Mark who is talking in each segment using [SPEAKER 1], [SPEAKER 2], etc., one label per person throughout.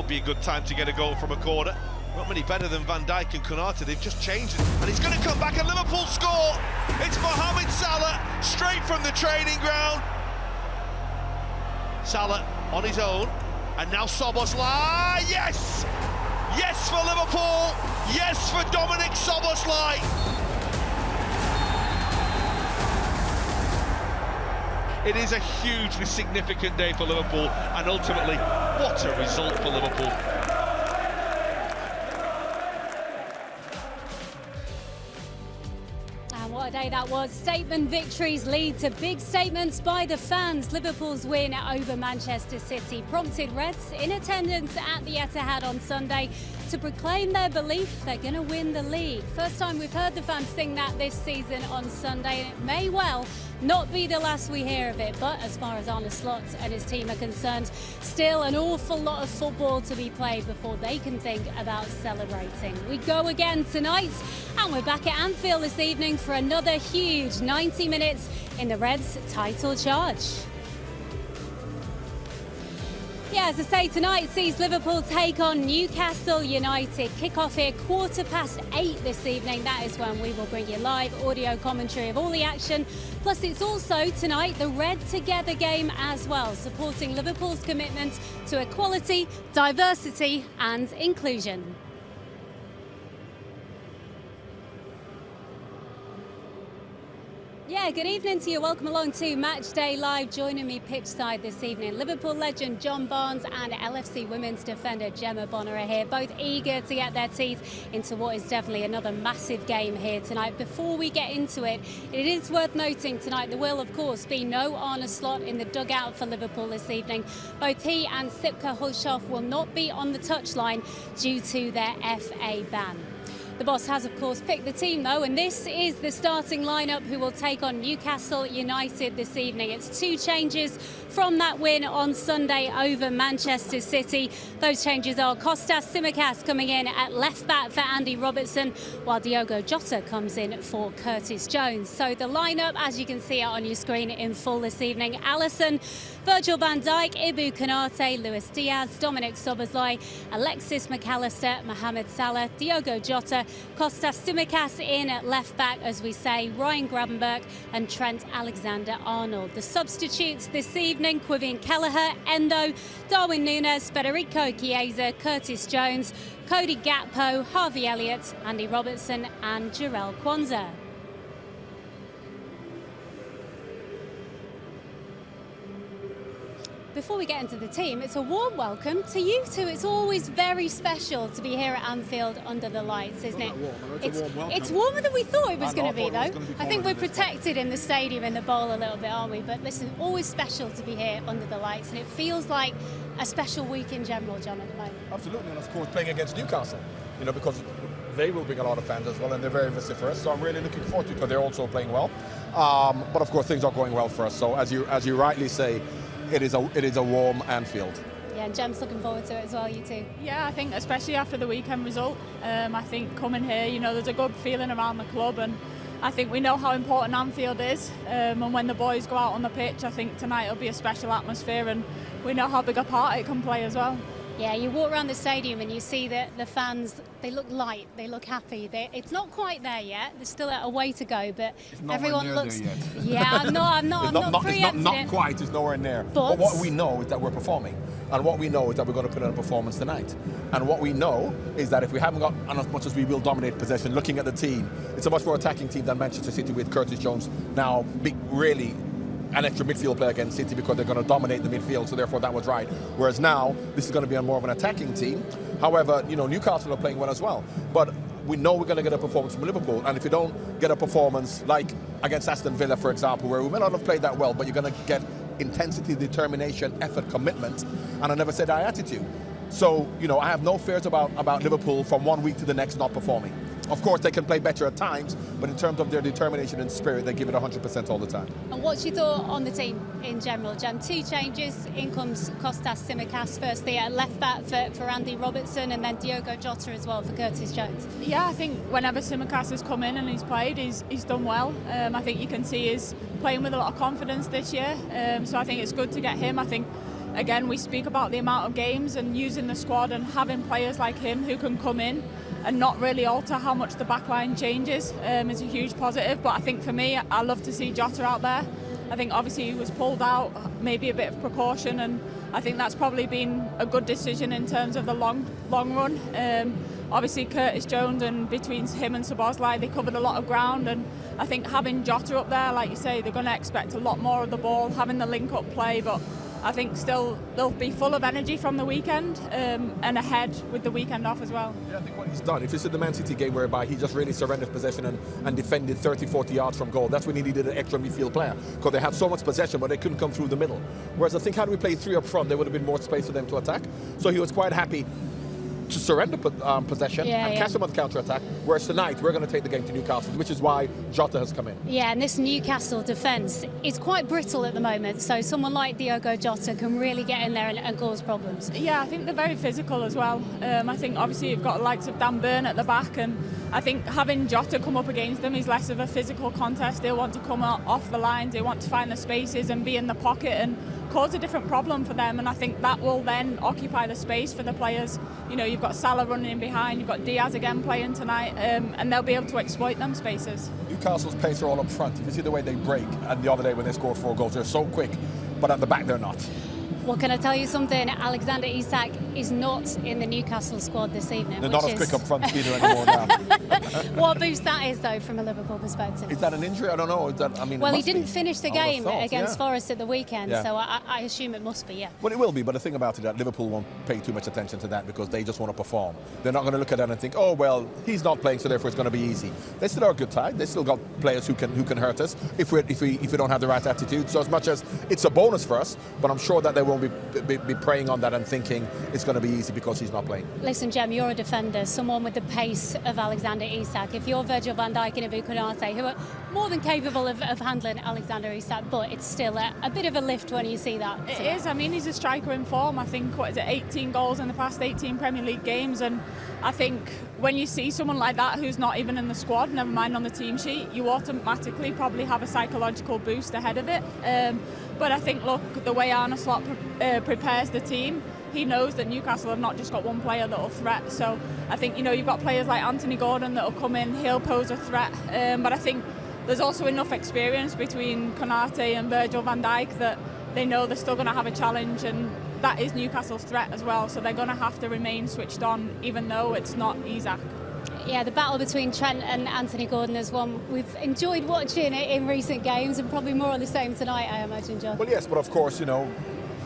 [SPEAKER 1] would be a good time to get a goal from a corner. Not many better than Van Dijk and Konate. They've just changed it, and he's going to come back and Liverpool score. It's Mohamed Salah straight from the training ground. Salah on his own, and now Szoboszlai. Yes, yes for Liverpool. Yes for Dominic Szoboszlai. It is a hugely significant day for Liverpool, and ultimately, what a result for Liverpool.
[SPEAKER 2] And what a day that was. Statement victories lead to big statements by the fans. Liverpool's win over Manchester City prompted Reds in attendance at the Etihad on Sunday to proclaim their belief they're going to win the league. First time we've heard the fans sing that this season on Sunday, and it may well not be the last we hear of it, but as far as Arne Slot and his team are concerned, still an awful lot of football to be played before they can think about celebrating. We go again tonight, and we're back at Anfield this evening for another huge 90 minutes in the Reds' title charge. Yeah, as I say, tonight sees Liverpool take on Newcastle United. Kick-off here 8:15 this evening. That is when we will bring you live audio commentary of all the action. Plus, it's also tonight the Red Together game as well, supporting Liverpool's commitment to equality, diversity and inclusion. Yeah, good evening to you. Welcome along to Match Day Live. Joining me pitchside this evening, Liverpool legend John Barnes and LFC women's defender Gemma Bonner are here, both eager to get their teeth into what is definitely another massive game here tonight. Before we get into it, it is worth noting tonight there will, of course, be no Arne Slot in the dugout for Liverpool this evening. Both he and Sipka Hulshoff will not be on the touchline due to their FA ban. The boss has, of course, picked the team, though, and this is the starting lineup who will take on Newcastle United this evening. It's two changes from that win on Sunday over Manchester City. Those changes are Kostas Tsimikas coming in at left back for Andy Robertson, while Diogo Jota comes in for Curtis Jones. So the lineup, as you can see out on your screen in full this evening: Alisson, Virgil van Dijk, Ibou Konate, Luis Diaz, Dominic Szoboszlai, Alexis McAllister, Mohamed Salah, Diogo Jota, Kostas Tsimikas in at left back, as we say, Ryan Gravenberch and Trent Alexander-Arnold. The substitutes this evening: Quivian Kelleher, Endo, Darwin Núñez, Federico Chiesa, Curtis Jones, Cody Gakpo, Harvey Elliott, Andy Robertson and Jarell Quansah. Before we get into the team, it's a warm welcome to you two. It's always very special to be here at Anfield under the lights, isn't it? It's warmer than we thought it was going to be, though. I think we're protected in the stadium in the bowl a little bit, aren't we? But listen, always special to be here under the lights, and it feels like a special week in general, John, at the moment.
[SPEAKER 3] Absolutely, and of course playing against Newcastle, because they will bring a lot of fans as well, and they're very vociferous. So I'm really looking forward to it because they're also playing well. But of course things are going well for us. So as you rightly say, it is a warm Anfield.
[SPEAKER 2] Yeah, and Jem's looking forward to it as well, you too.
[SPEAKER 4] Yeah, I think especially after the weekend result, I think coming here, there's a good feeling around the club, and I think we know how important Anfield is. And when the boys go out on the pitch, I think tonight will be a special atmosphere, and we know how big a part it can play as well.
[SPEAKER 2] Yeah, you walk around the stadium and you see that the fans, they look light, they look happy. It's not quite there yet. There's still a way to go, but everyone looks.
[SPEAKER 3] There yet.
[SPEAKER 2] Yeah, I'm not preempting
[SPEAKER 3] not quite. It's nowhere near. But what we know is that we're performing, and what we know is that we're going to put in a performance tonight. And what we know is that if we haven't got, and as much as we will dominate possession, looking at the team, it's a much more attacking team than Manchester City, with Curtis Jones now really an extra midfield player against City, because they're going to dominate the midfield, so therefore that was right. Whereas now, this is going to be a more of an attacking team. However, Newcastle are playing well as well. But we know we're going to get a performance from Liverpool, and if you don't get a performance like against Aston Villa, for example, where we may not have played that well, but you're going to get intensity, determination, effort, commitment, and I never said our attitude. So, I have no fears about Liverpool from one week to the next not performing. Of course, they can play better at times, but in terms of their determination and spirit, they give it 100% all the time.
[SPEAKER 2] And what's your thought on the team in general, Jem? Two changes. In comes Kostas Tsimikas, firstly at left back for Andy Robertson, and then Diogo Jota as well for Curtis Jones.
[SPEAKER 4] Yeah, I think whenever Tsimikas has come in and he's played, he's done well. I think you can see he's playing with a lot of confidence this year. So I think it's good to get him. I think again, we speak about the amount of games and using the squad and having players like him who can come in and not really alter how much the backline changes is a huge positive. But I think for me, I love to see Jota out there. I think obviously he was pulled out, maybe a bit of precaution, and I think that's probably been a good decision in terms of the long run. Obviously Curtis Jones, and between him and Szoboszlai, they covered a lot of ground, and I think having Jota up there, like you say, they're going to expect a lot more of the ball, having the link-up play, but I think still they'll be full of energy from the weekend and ahead with the weekend off as well.
[SPEAKER 3] Yeah, I think what he's done, if you see the Man City game whereby he just really surrendered possession and defended 30-40 yards from goal, that's when he needed an extra midfield player, because they had so much possession but they couldn't come through the middle. Whereas I think had we played 3 up front, there would have been more space for them to attack. So he was quite happy to surrender possession and catch them on the counter-attack, whereas tonight we're going to take the game to Newcastle, which is why Jota has come in.
[SPEAKER 2] Yeah, and this Newcastle defence is quite brittle at the moment, so someone like Diogo Jota can really get in there and cause problems.
[SPEAKER 4] Yeah, I think they're very physical as well. I think obviously you've got the likes of Dan Burn at the back, and I think having Jota come up against them is less of a physical contest. They'll want to come off the lines, they want to find the spaces and be in the pocket and cause a different problem for them, and I think that will then occupy the space for the players. You know, you've got Salah running in behind, you've got Diaz again playing tonight, and they'll be able to exploit them spaces.
[SPEAKER 3] Newcastle's pace are all up front. If you see the way they break, and the other day when they scored 4 goals, they're so quick, but at the back they're not.
[SPEAKER 2] Well, can I tell you something? Alexander-Isak is not in the Newcastle squad this evening.
[SPEAKER 3] They're not as quick up front either anymore now.
[SPEAKER 2] What a boost that is, though, from a Liverpool perspective.
[SPEAKER 3] Is that an injury? I don't know. Is that, I mean,
[SPEAKER 2] well, he didn't finish the game against
[SPEAKER 3] yeah.
[SPEAKER 2] Forest at the weekend,
[SPEAKER 3] Yeah.
[SPEAKER 2] so I assume it must be, yeah.
[SPEAKER 3] Well, it will be, but the thing about it is that Liverpool won't pay too much attention to that because they just want to perform. They're not going to look at that and think, oh, well, he's not playing, so therefore it's going to be easy. They still are a good side. They still got players who can hurt us if we don't have the right attitude. So as much as it's a bonus for us, but I'm sure that they won't be preying on that and thinking it's going to be easy because he's not playing.
[SPEAKER 2] Listen, Jem, you're a defender, someone with the pace of Alexander-Isak. If you're Virgil van Dijk and Ibu Konate, who are more than capable of handling Alexander-Isak, but it's still a bit of a lift when you see that.
[SPEAKER 4] It is. I mean, he's a striker in form. I think, 18 goals in the past 18 Premier League games, and I think when you see someone like that who's not even in the squad, never mind on the team sheet, you automatically probably have a psychological boost ahead of it. But I think, look, the way Arne Slot prepares the team, he knows that Newcastle have not just got one player that will threat. So I think, you've got players like Anthony Gordon that will come in, he'll pose a threat. But I think there's also enough experience between Konate and Virgil van Dijk that they know they're still going to have a challenge, and that is Newcastle's threat as well. So they're going to have to remain switched on, even though it's not Isak.
[SPEAKER 2] Yeah, the battle between Trent and Anthony Gordon is one we've enjoyed watching it in recent games, and probably more of the same tonight, I imagine, John.
[SPEAKER 3] Well, yes, but of course,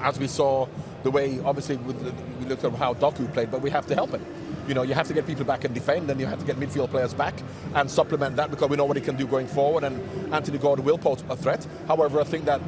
[SPEAKER 3] as we saw the way, obviously, we looked at how Doku played, but we have to help him. You have to get people back and defend, and you have to get midfield players back and supplement that, because we know what he can do going forward, and Anthony Gordon will pose a threat. However, I think that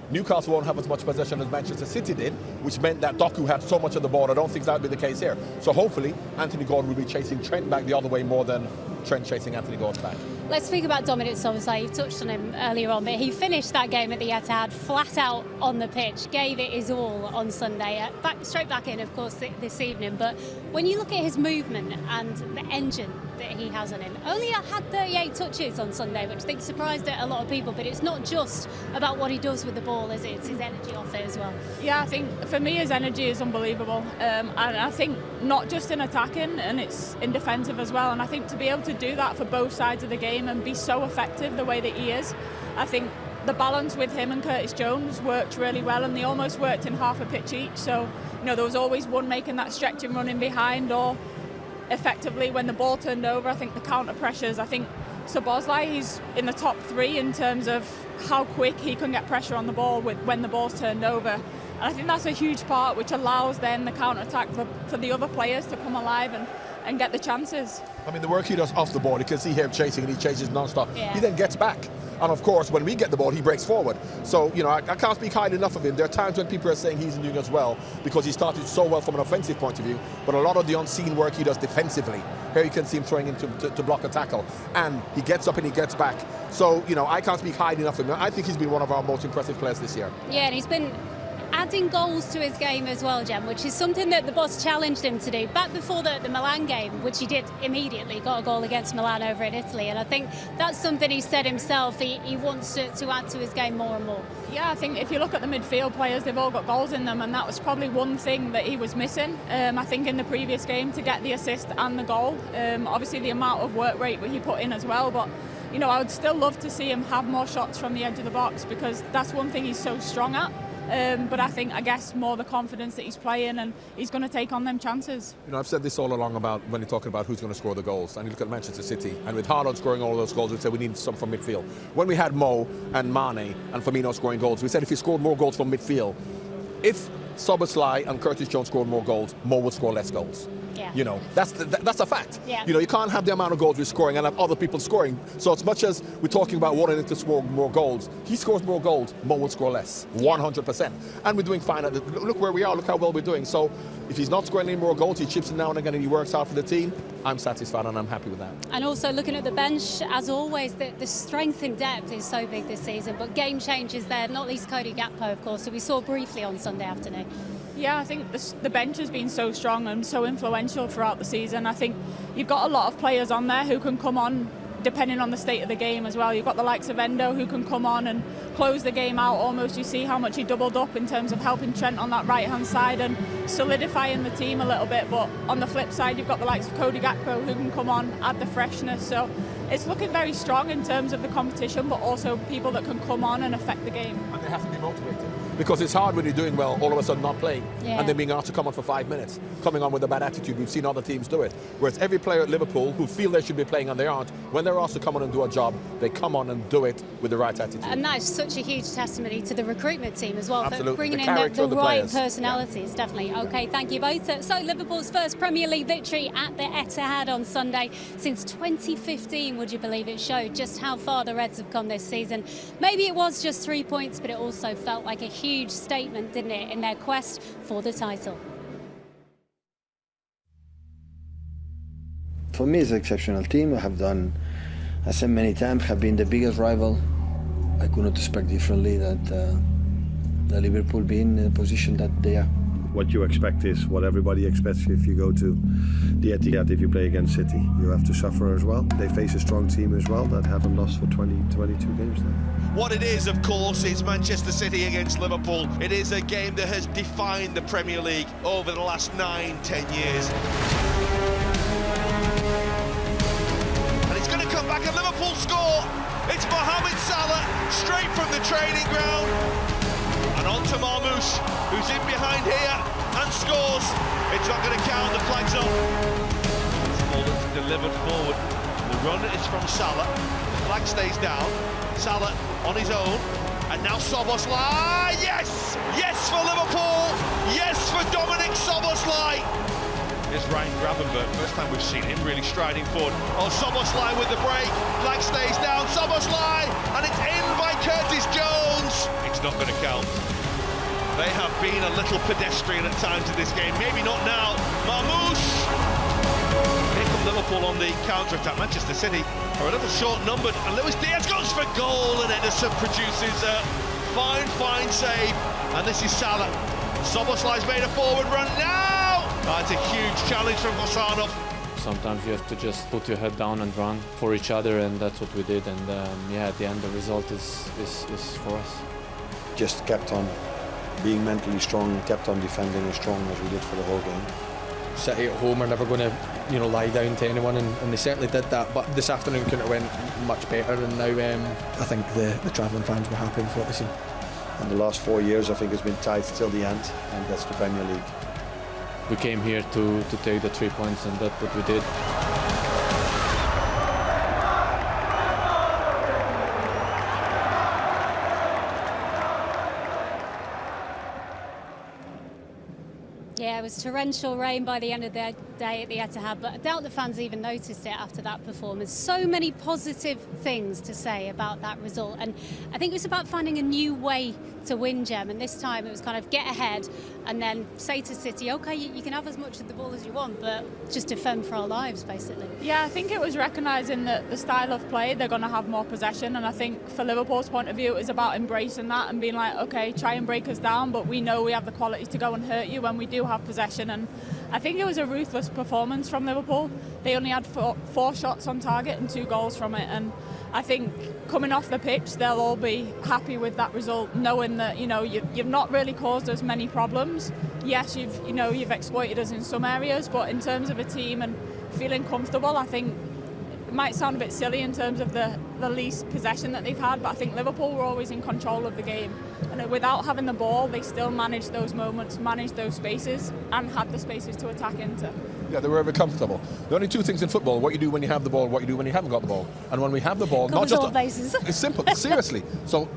[SPEAKER 3] Newcastle won't have as much possession as Manchester City did, which meant that Doku had so much of the ball. I don't think that would be the case here. So hopefully, Anthony Gordon will be chasing Trent back the other way more than Trent chasing Anthony Gordon back.
[SPEAKER 2] Let's speak about Dominic Szoboszlai. You touched on him earlier on, but he finished that game at the Etihad flat out on the pitch, gave it his all on Sunday. Straight back in, of course, this evening. But when you look at his movement and the engine that he has on him, only had 38 touches on Sunday, which I think surprised a lot of people. But it's not just about what he does with the ball, is it? It's his energy off it as well. Yeah,
[SPEAKER 4] I think for me his energy is unbelievable, and I think not just in attacking, and it's in defensive as well. And I think to be able to do that for both sides of the game and be so effective the way that he is, I think the balance with him and Curtis Jones worked really well, and they almost worked in half a pitch each. So there was always one making that stretch and running behind, or effectively when the ball turned over, I think the counter pressures, I think Szoboszlai, he's in the top 3 in terms of how quick he can get pressure on the ball when the ball's turned over. And I think that's a huge part which allows then the counter attack for the other players to come alive and get the chances.
[SPEAKER 3] I mean, the work he does off the ball, you can see him chasing, and he chases non-stop.
[SPEAKER 2] Yeah.
[SPEAKER 3] He then gets back. And of course, when we get the ball, he breaks forward. So, I can't speak highly enough of him. There are times when people are saying he's doing as well because he started so well from an offensive point of view, but a lot of the unseen work he does defensively. Here you can see him throwing in to block a tackle, and he gets up and he gets back. So, I can't speak highly enough of him. I think he's been one of our most impressive players this year.
[SPEAKER 2] Yeah, and he's been adding goals to his game as well, Jem, which is something that the boss challenged him to do back before the Milan game, which he did immediately, got a goal against Milan over in Italy. And I think that's something he said himself, he wants to add to his game more and more.
[SPEAKER 4] Yeah, I think if you look at the midfield players, they've all got goals in them, and that was probably one thing that he was missing. I think in the previous game, to get the assist and the goal. Obviously the amount of work rate that he put in as well, but you know, I would still love to see him have more shots from the edge of the box, because that's one thing he's so strong at. But I guess more the confidence that he's playing, and he's going to take on them chances.
[SPEAKER 3] You know, I've said this all along about when you're talking about who's going to score the goals. And you look at Manchester City, and with Haaland scoring all those goals, we said we need some from midfield. When we had Mo and Mane and Firmino scoring goals, we said if he scored more goals from midfield, if Szoboszlai and Curtis Jones scored more goals, Mo would score less goals.
[SPEAKER 2] Yeah.
[SPEAKER 3] You know, that's a fact.
[SPEAKER 2] Yeah.
[SPEAKER 3] You know, you can't have the amount of goals we're scoring and have other people scoring. So as much as we're talking about wanting to score more goals, he scores more goals, Mo will score less, 100%. And we're doing fine. Look where we are, look how well we're doing. So if he's not scoring any more goals, he chips in now and again and he works hard for the team, I'm satisfied and I'm happy with that.
[SPEAKER 2] And also looking at the bench, as always, the strength in depth is so big this season, but game changes there, not least Cody Gakpo, of course, who we saw briefly on Sunday afternoon.
[SPEAKER 4] Yeah, I think the bench has been so strong and so influential throughout the season. I think you've got a lot of players on there who can come on depending on the state of the game as well. You've got the likes of Endo who can come on and close the game out almost. You see how much he doubled up in terms of helping Trent on that right-hand side and solidifying the team a little bit. But on the flip side, you've got the likes of Cody Gakpo who can come on, add the freshness. So it's looking very strong in terms of the competition, but also people that can come on and affect the game.
[SPEAKER 3] And they have to be motivated. Because it's hard when you're doing well, all of a sudden not playing, and then being asked to come on for 5 minutes, coming on with a bad attitude. We've seen other teams do it. Whereas every player at Liverpool who feel they should be playing and they aren't, when they're asked to come on and do a job, they come on and do it with the right attitude.
[SPEAKER 2] And that's such a huge testimony to the recruitment team as well,
[SPEAKER 3] Absolutely.
[SPEAKER 2] for bringing
[SPEAKER 3] the
[SPEAKER 2] in the right
[SPEAKER 3] players.
[SPEAKER 2] personalities, definitely. Okay, thank you both. So Liverpool's first Premier League victory at the Etihad on Sunday since 2015, would you believe it, showed just how far the Reds have come this season. Maybe it was just 3 points, but it also felt like a huge statement, didn't it, in their quest for the title.
[SPEAKER 5] For me, it's an exceptional team. I have done, I said many times, have been the biggest rival. I could not expect differently that the Liverpool be in the position that they are.
[SPEAKER 6] What you expect is what everybody expects if you go to the Etihad, if you play against City. You have to suffer as well. They face a strong team as well that haven't lost for 22 games now.
[SPEAKER 1] What it is, of course, is Manchester City against Liverpool. It is a game that has defined the Premier League over the last 9-10 years. And it's going to come back and Liverpool score. It's Mohamed Salah, straight from the training ground. And on to Marmoush, who's in behind here and scores. It's not going to count, the flag's up. Smallin's delivered forward. The run is from Salah. The flag stays down. Salah on his own. And now Szoboszlai. Yes! Yes for Liverpool! Yes for Dominic Szoboszlai! Here's Ryan Gravenberch. First time we've seen him really striding forward. Oh, Szoboszlai with the break. Flag stays down. Szoboszlai! And it's in by Curtis Jones. It's not going to count. They have been a little pedestrian at times in this game. Maybe not now. Marmoush! Here come Liverpool on the counter-attack. Manchester City are a little short-numbered. And Luis Diaz goes for goal. And Ederson produces a fine save. And this is Salah. Szoboszlai's made a forward run now. That's a huge challenge from Vosanov.
[SPEAKER 7] Sometimes you have to just put your head down and run for each other, and that's what we did. And yeah, at the end, the result is for us.
[SPEAKER 5] Just kept on being mentally strong, kept on defending as strong as we did for the whole game.
[SPEAKER 8] City at home are never going to, lie down to anyone, and they certainly did that. But this afternoon couldn't have went much better, and now I think the travelling fans were happy with what they seen.
[SPEAKER 5] And the last 4 years, I think, has been tight till the end, and that's the Premier League.
[SPEAKER 7] We came here to take the 3 points, and that's what we did.
[SPEAKER 2] Yeah, it was torrential rain by the end of the day at the Etihad, but I doubt the fans even noticed it after that performance. So many positive things to say about that result, and I think it was about finding a new way to win, Gem, and this time it was kind of get ahead and then say to City, okay, you can have as much of the ball as you want, but just defend for our lives, basically.
[SPEAKER 4] Yeah, I think it was recognising that the style of play, they're going to have more possession, and I think for Liverpool's point of view, it was about embracing that and being like, okay, try and break us down, but we know we have the quality to go and hurt you when we do have possession. And I think it was a ruthless performance from Liverpool. They only had four shots on target and 2 goals from it, and I think coming off the pitch, they'll all be happy with that result, knowing that you've not really caused us many problems. Yes, you've exploited us in some areas, but in terms of a team and feeling comfortable, I think it might sound a bit silly in terms of the least possession that they've had, but I think Liverpool were always in control of the game, and without having the ball, they still managed those moments, managed those spaces, and had the spaces to attack into.
[SPEAKER 3] Yeah, they were very comfortable. The only 2 things in football: what you do when you have the ball, what you do when you haven't got the ball. And when we have the ball,
[SPEAKER 2] Covers all bases.
[SPEAKER 3] It's simple. Seriously. So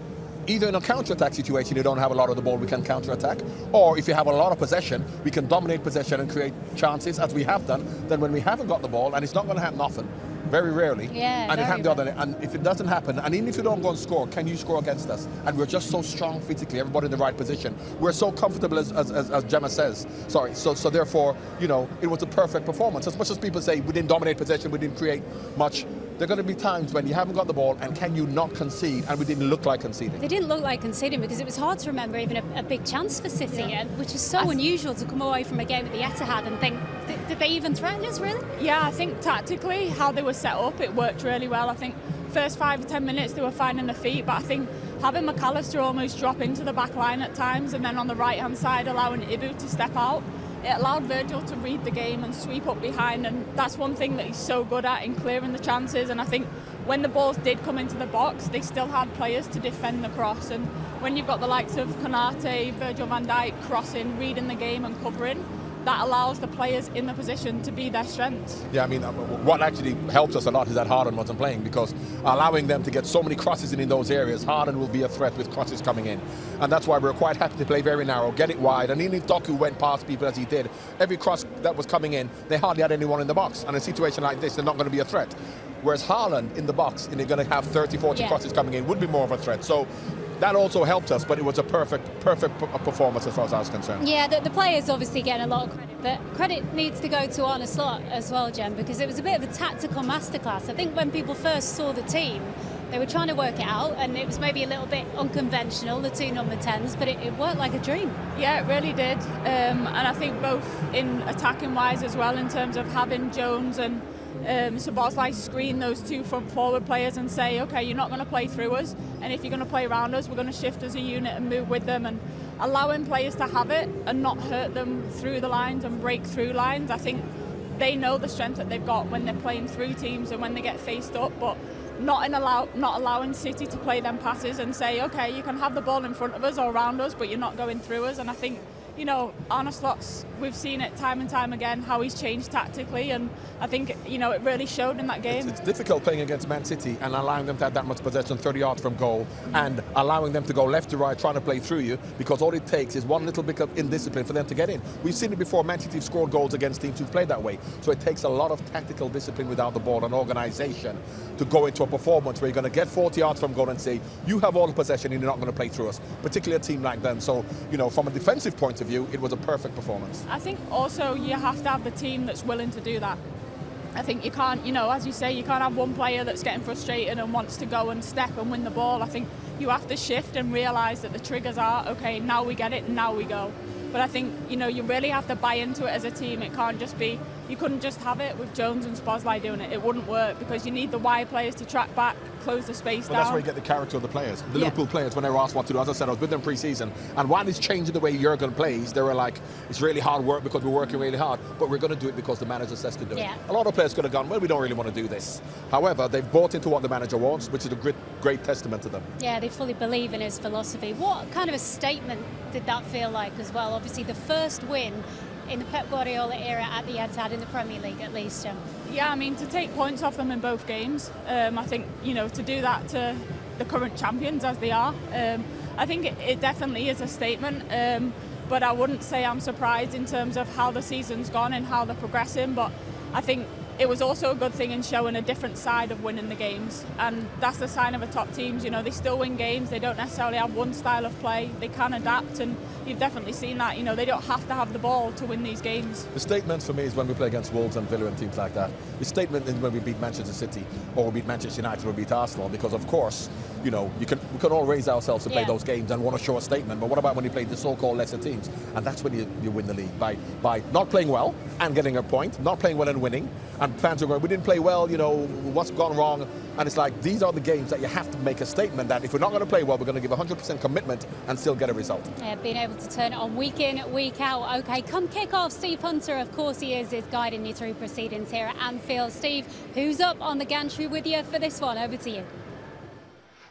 [SPEAKER 3] either in a counter-attack situation, you don't have a lot of the ball, we can counter-attack, or if you have a lot of possession, we can dominate possession and create chances, as we have done. Then when we haven't got the ball, and it's not going to happen often, very rarely, and it happened the other day. And if it doesn't happen, and even if you don't go and score, can you score against us? And we're just so strong physically, everybody in the right position. We're so comfortable, as Gemma says. Sorry. So therefore, it was a perfect performance. As much as people say we didn't dominate possession, we didn't create much, there are going to be times when you haven't got the ball, and can you not concede? And we didn't look like conceding.
[SPEAKER 2] They didn't look like conceding because it was hard to remember even a big chance for City, which is so unusual to come away from a game at the Etihad and think, did they even threaten us, really?
[SPEAKER 4] Yeah, I think tactically, how they were set up, it worked really well. I think first 5 or 10 minutes they were finding their feet, but I think having McAllister almost drop into the back line at times, and then on the right-hand side allowing Ibu to step out, it allowed Virgil to read the game and sweep up behind, and that's one thing that he's so good at, in clearing the chances. And I think when the balls did come into the box, they still had players to defend the cross, and when you've got the likes of Konate, Virgil van Dijk crossing, reading the game and covering, that allows the players in the position to be their strengths.
[SPEAKER 3] Yeah, I mean, what actually helps us a lot is that Haaland wasn't playing, because allowing them to get so many crosses in those areas, Haaland will be a threat with crosses coming in. And that's why we're quite happy to play very narrow, get it wide, and even if Doku went past people as he did, every cross that was coming in, they hardly had anyone in the box. And in a situation like this, they're not going to be a threat. Whereas Haaland in the box, and they're going to have 30, 40 crosses coming in, would be more of a threat. So that also helped us, but it was a perfect performance as far as I was concerned.
[SPEAKER 2] Yeah, the players obviously getting a lot of credit, but credit needs to go to Arne Slot as well, Jem, because it was a bit of a tactical masterclass. I think when people first saw the team, they were trying to work it out, and it was maybe a little bit unconventional, the 2 number 10s, but it worked like a dream.
[SPEAKER 4] Yeah, it really did. And I think both in attacking wise as well, in terms of having Jones and Szoboszlai screen those 2 front forward players and say, okay, you're not going to play through us, and if you're going to play around us, we're going to shift as a unit and move with them, and allowing players to have it and not hurt them through the lines and break through lines. I think they know the strength that they've got when they're playing through teams and when they get faced up, but not allowing City to play them passes and say, okay, you can have the ball in front of us or around us, but you're not going through us. And I think, Arne Slot's, we've seen it time and time again, how he's changed tactically, and I think, it really showed in that game.
[SPEAKER 3] It's difficult playing against Man City and allowing them to have that much possession, 30 yards from goal, and allowing them to go left to right, trying to play through you, because all it takes is one little bit of indiscipline for them to get in. We've seen it before. Man City have scored goals against teams who've played that way. So it takes a lot of tactical discipline without the ball and organisation to go into a performance where you're going to get 40 yards from goal and say, you have all the possession and you're not going to play through us, particularly a team like them. So, from a defensive point of view, it was a perfect performance.
[SPEAKER 4] I think also you have to have the team that's willing to do that. I think you can't, as you say, you can't have one player that's getting frustrated and wants to go and step and win the ball. I think you have to shift and realise that the triggers are, okay, now we get it, now we go. But I think, you really have to buy into it as a team. It can't just be, you couldn't just have it with Jones and Szoboszlai doing it. It wouldn't work, because you need the wide players to track back, close the space down.
[SPEAKER 3] That's where you get the character of the players. The Liverpool players, when they were asked what to do, as I said, I was with them pre-season, and while it's changing the way Jurgen plays, they were like, it's really hard work because we're working really hard, but we're going to do it because the manager says to do it. A lot of players could have gone, well, we don't really want to do this. However, they've bought into what the manager wants, which is a great testament to them.
[SPEAKER 2] Yeah, they fully believe in his philosophy. What kind of a statement did that feel like as well? Obviously, the first win in the Pep Guardiola era at the Etihad, in the Premier League at least.
[SPEAKER 4] Yeah, I mean, to take points off them in both games, I think, to do that to the current champions as they are, I think it definitely is a statement. but I wouldn't say I'm surprised in terms of how the season's gone and how they're progressing. But I think it was also a good thing in showing a different side of winning the games, and that's the sign of a top teams. You know, they still win games. They don't necessarily have one style of play. They can adapt, and you've definitely seen that. You know, they don't have to have the ball to win these games.
[SPEAKER 3] The statement for me is when we play against Wolves and Villa and teams like that. The statement is when we beat Manchester City or we beat Manchester United or beat Arsenal, because of course, you know, we can all raise ourselves to play those games and want to show a statement. But what about when you play the so-called lesser teams? And that's when you win the league by not playing well and getting a point, not playing well and winning. And fans are going, we didn't play well, you know, what's gone wrong? And it's like, these are the games that you have to make a statement that if we're not going to play well, we're going to give 100% commitment and still get a result.
[SPEAKER 2] Yeah, being able to turn it on week in, week out. Okay, come kick off. Steve Hunter, of course he is guiding you through proceedings here at Anfield. Steve, who's up on the gantry with you for this one? Over to you.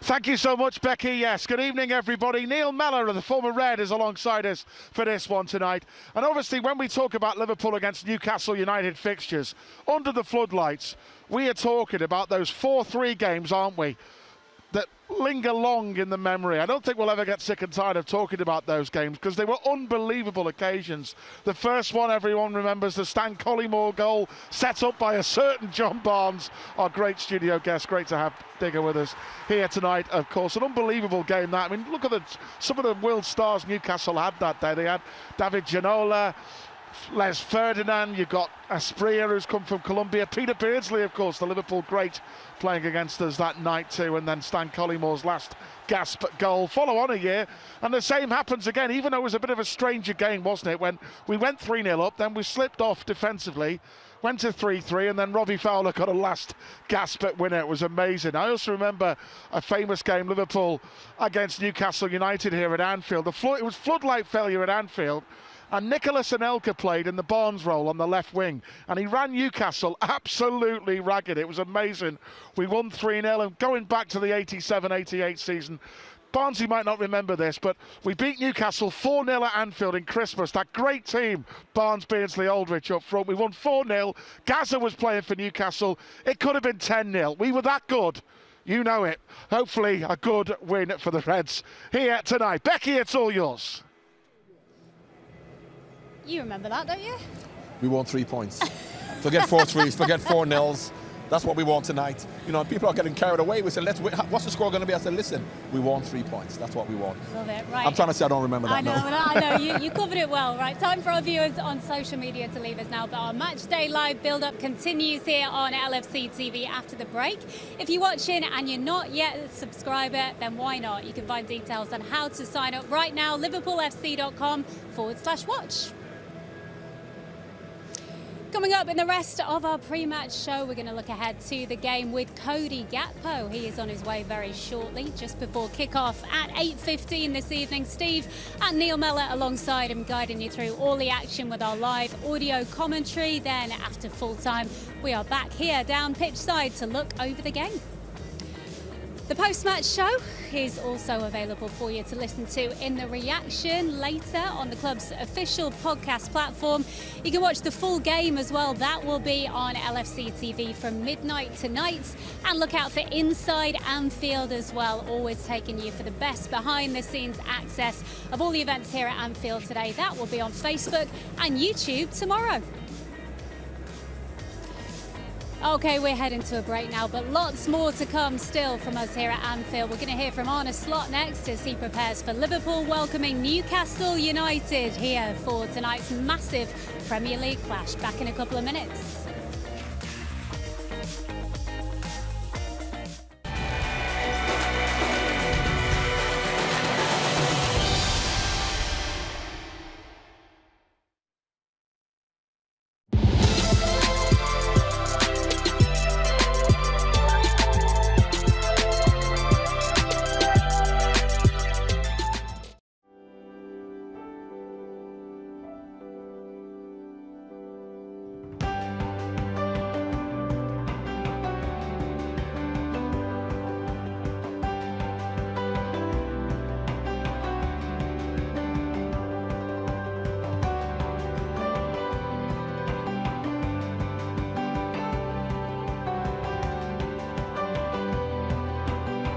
[SPEAKER 9] Thank you so much, Becky. Yes, good evening, everybody. Neil Mellor, the former Red, is alongside us for this one tonight. And obviously, when we talk about Liverpool against Newcastle United fixtures, under the floodlights, we are talking about those 4-3 games, aren't we? That linger long in the memory. I don't think we'll ever get sick and tired of talking about those games because they were unbelievable occasions. The first one, everyone remembers, the Stan Collymore goal set up by a certain John Barnes, our great studio guest. Great to have Digger with us here tonight, of course. An unbelievable game that. I mean, look at some of the world stars Newcastle had that day. They had David Ginola, Les Ferdinand, you've got Asprilla, who's come from Colombia, Peter Beardsley, of course, the Liverpool great, playing against us that night too, and then Stan Collymore's last gasp goal. Follow on a year, and the same happens again, even though it was a bit of a stranger game, wasn't it, when we went 3-0 up, then we slipped off defensively, went to 3-3, and then Robbie Fowler got a last gasp at winner. It was amazing. I also remember a famous game, Liverpool against Newcastle United here at Anfield. It was floodlight failure at Anfield, and Nicholas Anelka played in the Barnes role on the left wing, and he ran Newcastle absolutely ragged. It was amazing. We won 3-0, and going back to the 87-88 season, Barnesy might not remember this, but we beat Newcastle 4-0 at Anfield in Christmas. That great team, Barnes, Beardsley, Aldrich up front. We won 4-0. Gazza was playing for Newcastle. It could have been 10-0. We were that good. You know it. Hopefully a good win for the Reds here tonight. Becky, it's all yours.
[SPEAKER 2] You remember that, don't you?
[SPEAKER 3] We won 3 points. Forget 4-3s, forget 4-0s. That's what we want tonight. You know, people are getting carried away. We said, let's win. What's the score going to be? I said, listen, we won 3 points. That's what we want.
[SPEAKER 2] Love it, right.
[SPEAKER 3] I'm trying to say I don't remember that.
[SPEAKER 2] I know. You covered it well, right? Time for our viewers on social media to leave us now, but our match day live build-up continues here on LFC TV after the break. If you're watching and you're not yet a subscriber, then why not? You can find details on how to sign up right now, liverpoolfc.com/watch. Coming up in the rest of our pre-match show, we're going to look ahead to the game with Cody Gakpo. He is on his way very shortly, just before kick-off at 8:15 this evening. Steve and Neil Mellor alongside him, guiding you through all the action with our live audio commentary. Then after full-time, we are back here down pitch side to look over the game. The post-match show is also available for you to listen to in the reaction later on the club's official podcast platform. You can watch the full game as well. That will be on LFC TV from midnight tonight. And look out for Inside Anfield as well, always taking you for the best behind-the-scenes access of all the events here at Anfield today. That will be on Facebook and YouTube tomorrow. Okay, we're heading to a break now, but lots more to come still from us here at Anfield. We're going to hear from Arne Slot next as he prepares for Liverpool welcoming Newcastle United here for tonight's massive Premier League clash. Back in a couple of minutes.